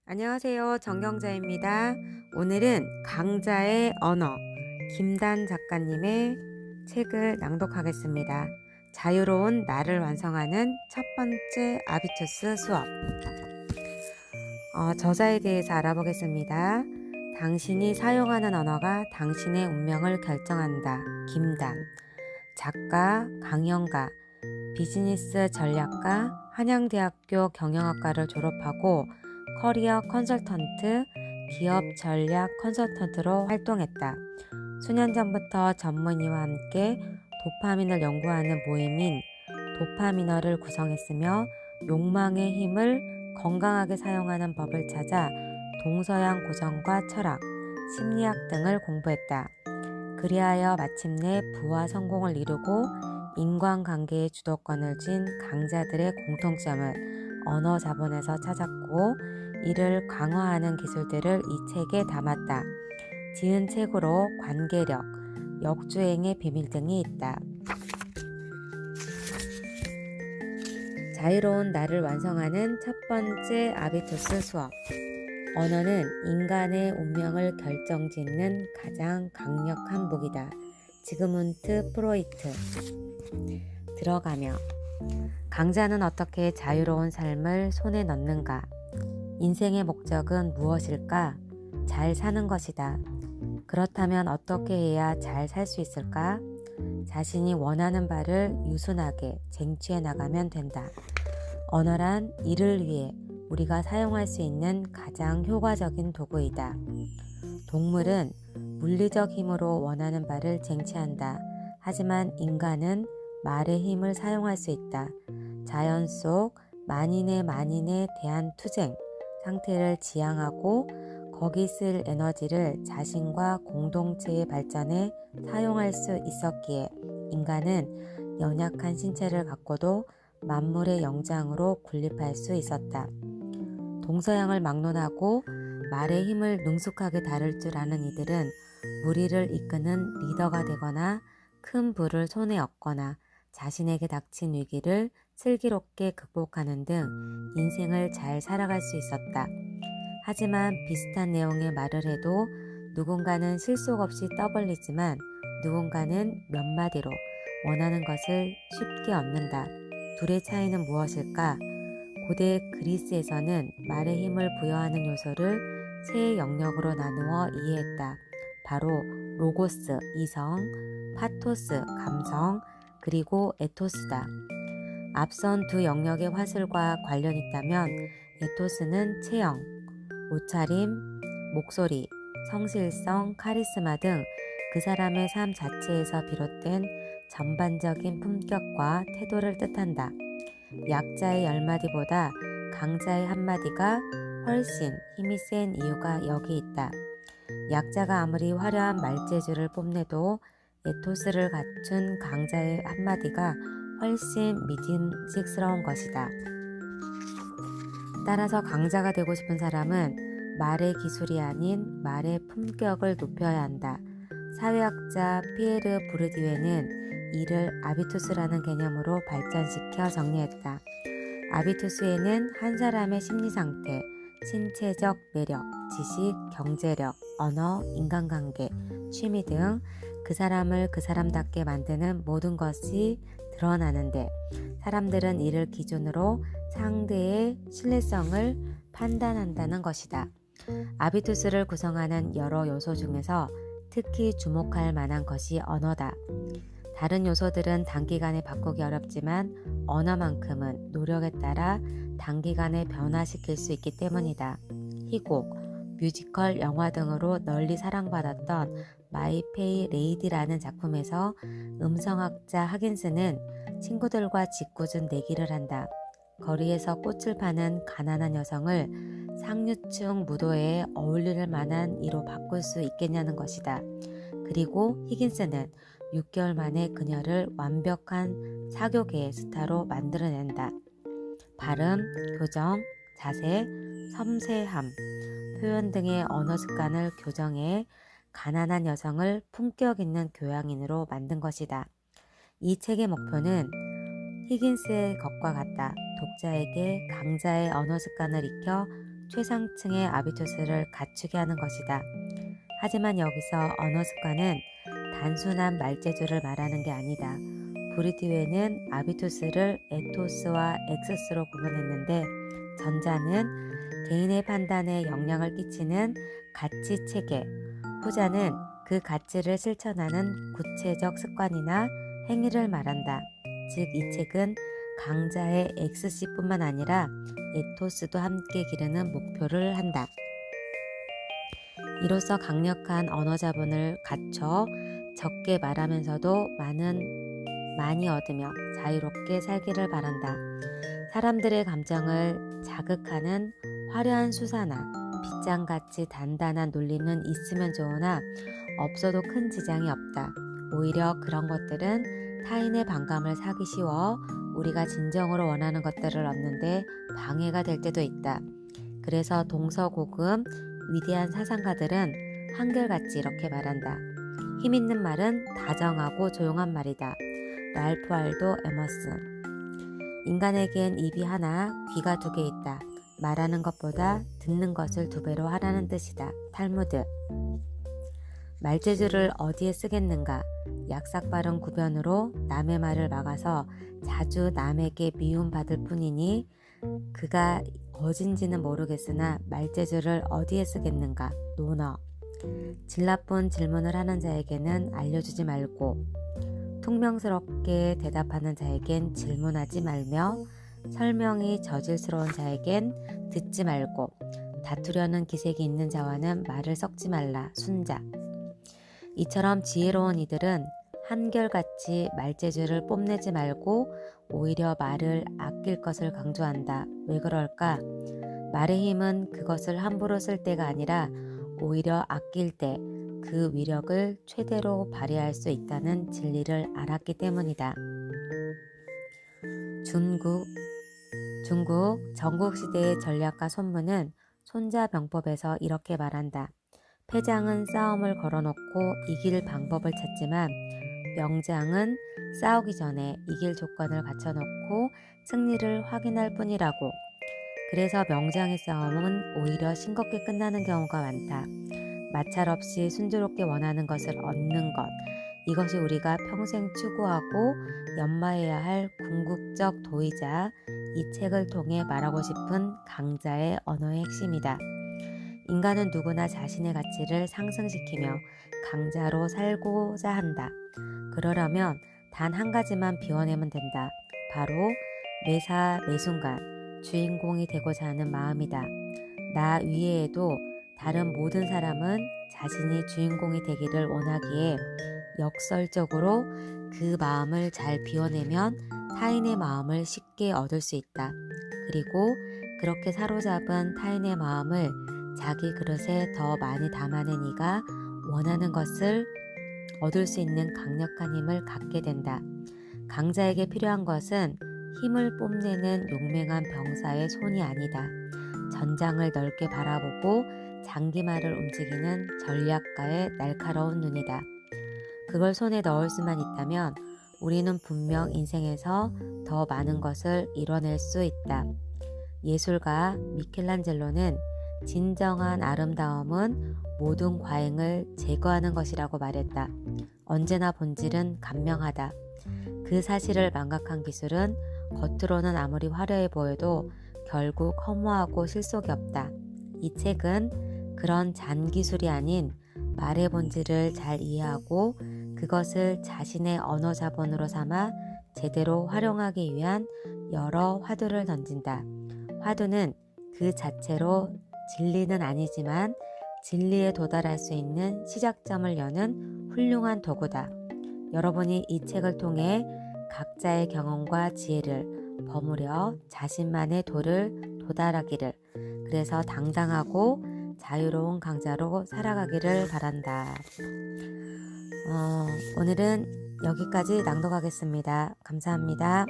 안녕하세요. 정경자입니다. 오늘은 강자의 언어, 김단 작가님의 책을 낭독하겠습니다. 자유로운 나를 완성하는 첫 번째 아비투스 수업. 저자에 대해서 알아보겠습니다. 당신이 사용하는 언어가 당신의 운명을 결정한다. 김단. 작가, 강연가, 비즈니스 전략가, 한양대학교 경영학과를 졸업하고 커리어 컨설턴트, 기업 전략 컨설턴트로 활동했다. 수년 전부터 전문의와 함께 도파민을 연구하는 모임인 도파미너를 구성했으며 욕망의 힘을 건강하게 사용하는 법을 찾아 동서양 고전과 철학, 심리학 등을 공부했다. 그리하여 마침내 부와 성공을 이루고 인간관계의 주도권을 쥔 강자들의 공통점을 언어 자본에서 찾았고 이를 강화하는 기술들을 이 책에 담았다. 지은 책으로 관계력, 역주행의 비밀 등이 있다. 자유로운 나를 완성하는 첫 번째 아비투스 수업. 언어는 인간의 운명을 결정짓는 가장 강력한 무기다. 지그문트 프로이트. 들어가며 강자는 어떻게 자유로운 삶을 손에 넣는가? 인생의 목적은 무엇일까? 잘 사는 것이다. 그렇다면 어떻게 해야 잘 살 수 있을까? 자신이 원하는 바를 유순하게 쟁취해 나가면 된다. 언어란 이를 위해 우리가 사용할 수 있는 가장 효과적인 도구이다. 동물은 물리적 힘으로 원하는 바를 쟁취한다. 하지만 인간은 말의 힘을 사용할 수 있다. 자연 속 만인의 대한 투쟁 상태를 지향하고 거기 쓸 에너지를 자신과 공동체의 발전에 사용할 수 있었기에 인간은 연약한 신체를 갖고도 만물의 영장으로 군립할 수 있었다. 동서양을 막론하고 말의 힘을 능숙하게 다룰 줄 아는 이들은 무리를 이끄는 리더가 되거나 큰 부를 손에 얻거나 자신에게 닥친 위기를 슬기롭게 극복하는 등 인생을 잘 살아갈 수 있었다. 하지만 비슷한 내용의 말을 해도 누군가는 실속 없이 떠벌리지만 누군가는 몇 마디로 원하는 것을 쉽게 얻는다. 둘의 차이는 무엇일까? 고대 그리스에서는 말의 힘을 부여하는 요소를 세 영역으로 나누어 이해했다. 바로 로고스, 이성, 파토스, 감성, 그리고 에토스다. 앞선 두 영역의 화술과 관련이 있다면 에토스는 체형, 옷차림, 목소리, 성실성, 카리스마 등 그 사람의 삶 자체에서 비롯된 전반적인 품격과 태도를 뜻한다. 약자의 10마디보다 강자의 한마디가 훨씬 힘이 센 이유가 여기 있다. 약자가 아무리 화려한 말재주를 뽐내도 에토스를 갖춘 강자의 한마디가 훨씬 믿음직스러운 것이다. 따라서 강자가 되고 싶은 사람은 말의 기술이 아닌 말의 품격을 높여야 한다. 사회학자 피에르 부르디웨는 이를 아비투스라는 개념으로 발전시켜 정리했다. 아비투스에는 한 사람의 심리상태, 신체적 매력, 지식, 경제력, 언어, 인간관계, 취미 등 그 사람을 그 사람답게 만드는 모든 것이 드러나는데 사람들은 이를 기준으로 상대의 신뢰성을 판단한다는 것이다. 아비투스를 구성하는 여러 요소 중에서 특히 주목할 만한 것이 언어다. 다른 요소들은 단기간에 바꾸기 어렵지만 언어만큼은 노력에 따라 단기간에 변화시킬 수 있기 때문이다. 희곡, 뮤지컬, 영화 등으로 널리 사랑받았던 마이 페이 레이디라는 작품에서 음성학자 하긴스는 친구들과 짓궂은 내기를 한다. 거리에서 꽃을 파는 가난한 여성을 상류층 무도회에 어울릴 만한 이로 바꿀 수 있겠냐는 것이다. 그리고 히긴스는 6개월 만에 그녀를 완벽한 사교계의 스타로 만들어낸다. 발음, 교정, 자세, 섬세함, 표현 등의 언어 습관을 교정해 가난한 여성을 품격 있는 교양인으로 만든 것이다. 이 책의 목표는 히긴스의 것과 같다. 독자에게 강자의 언어 습관을 익혀 최상층의 아비투스를 갖추게 하는 것이다. 하지만 여기서 언어 습관은 단순한 말재주를 말하는 게 아니다. 브리디웨는 아비투스를 에토스와 엑스스로 구분했는데 전자는 개인의 판단에 영향을 끼치는 가치 체계, 후자는 그 가치를 실천하는 구체적 습관이나 행위를 말한다. 즉 이 책은 강자의 엑스씨뿐만 아니라 에토스도 함께 기르는 목표를 한다. 이로써 강력한 언어 자본을 갖춰 적게 말하면서도 많이 얻으며 자유롭게 살기를 바란다. 사람들의 감정을 자극하는 화려한 수사나 빗장같이 단단한 논리는 있으면 좋으나 없어도 큰 지장이 없다. 오히려 그런 것들은 타인의 반감을 사기 쉬워 우리가 진정으로 원하는 것들을 얻는데 방해가 될 때도 있다. 그래서 동서고금 위대한 사상가들은 한결같이 이렇게 말한다. 힘있는 말은 다정하고 조용한 말이다. 랄프 알도 에머슨. 인간에겐 입이 하나, 귀가 2개 있다. 말하는 것보다 듣는 것을 2배로 하라는 뜻이다. 탈무드. 말재주를 어디에 쓰겠는가? 약삭빠른 구변으로 남의 말을 막아서 자주 남에게 미움받을 뿐이니 그가 어딘지는 모르겠으나 말재주를 어디에 쓰겠는가? 논어. 질 나쁜 질문을 하는 자에게는 알려주지 말고 퉁명스럽게 대답하는 자에겐 질문하지 말며 설명이 저질스러운 자에겐 듣지 말고 다투려는 기색이 있는 자와는 말을 섞지 말라. 순자. 이처럼 지혜로운 이들은 한결같이 말재주를 뽐내지 말고 오히려 말을 아낄 것을 강조한다. 왜 그럴까? 말의 힘은 그것을 함부로 쓸 때가 아니라 오히려 아낄 때 그 위력을 최대로 발휘할 수 있다는 진리를 알았기 때문이다. 중국 전국시대의 전략가 손문은 손자병법에서 이렇게 말한다. 패장은 싸움을 걸어놓고 이길 방법을 찾지만 명장은 싸우기 전에 이길 조건을 갖춰놓고 승리를 확인할 뿐이라고. 그래서 명장의 싸움은 오히려 싱겁게 끝나는 경우가 많다. 마찰 없이 순조롭게 원하는 것을 얻는 것. 이것이 우리가 평생 추구하고 연마해야 할 궁극적 도의자 이 책을 통해 말하고 싶은 강자의 언어의 핵심이다. 인간은 누구나 자신의 가치를 상승시키며 강자로 살고자 한다. 그러려면 단 한 가지만 비워내면 된다. 바로 매사 매순간 주인공이 되고자 하는 마음이다. 나 위에에도 다른 모든 사람은 자신이 주인공이 되기를 원하기에 역설적으로 그 마음을 잘 비워내면 타인의 마음을 쉽게 얻을 수 있다. 그리고 그렇게 사로잡은 타인의 마음을 자기 그릇에 더 많이 담아낸 이가 원하는 것을 얻을 수 있는 강력한 힘을 갖게 된다. 강자에게 필요한 것은 힘을 뽐내는 용맹한 병사의 손이 아니다. 전장을 넓게 바라보고 장기말을 움직이는 전략가의 날카로운 눈이다. 그걸 손에 넣을 수만 있다면 우리는 분명 인생에서 더 많은 것을 이뤄낼 수 있다. 예술가 미켈란젤로는 진정한 아름다움은 모든 과잉을 제거하는 것이라고 말했다. 언제나 본질은 간명하다. 그 사실을 망각한 기술은 겉으로는 아무리 화려해 보여도 결국 허무하고 실속이 없다. 이 책은 그런 잔기술이 아닌 말의 본질을 잘 이해하고 그것을 자신의 언어 자본으로 삼아 제대로 활용하기 위한 여러 화두를 던진다. 화두는 그 자체로 진리는 아니지만 진리에 도달할 수 있는 시작점을 여는 훌륭한 도구다. 여러분이 이 책을 통해 각자의 경험과 지혜를 버무려 자신만의 도를 도달하기를, 그래서 당당하고 자유로운 강자로 살아가기를 바란다. 오늘은 여기까지 낭독하겠습니다. 감사합니다.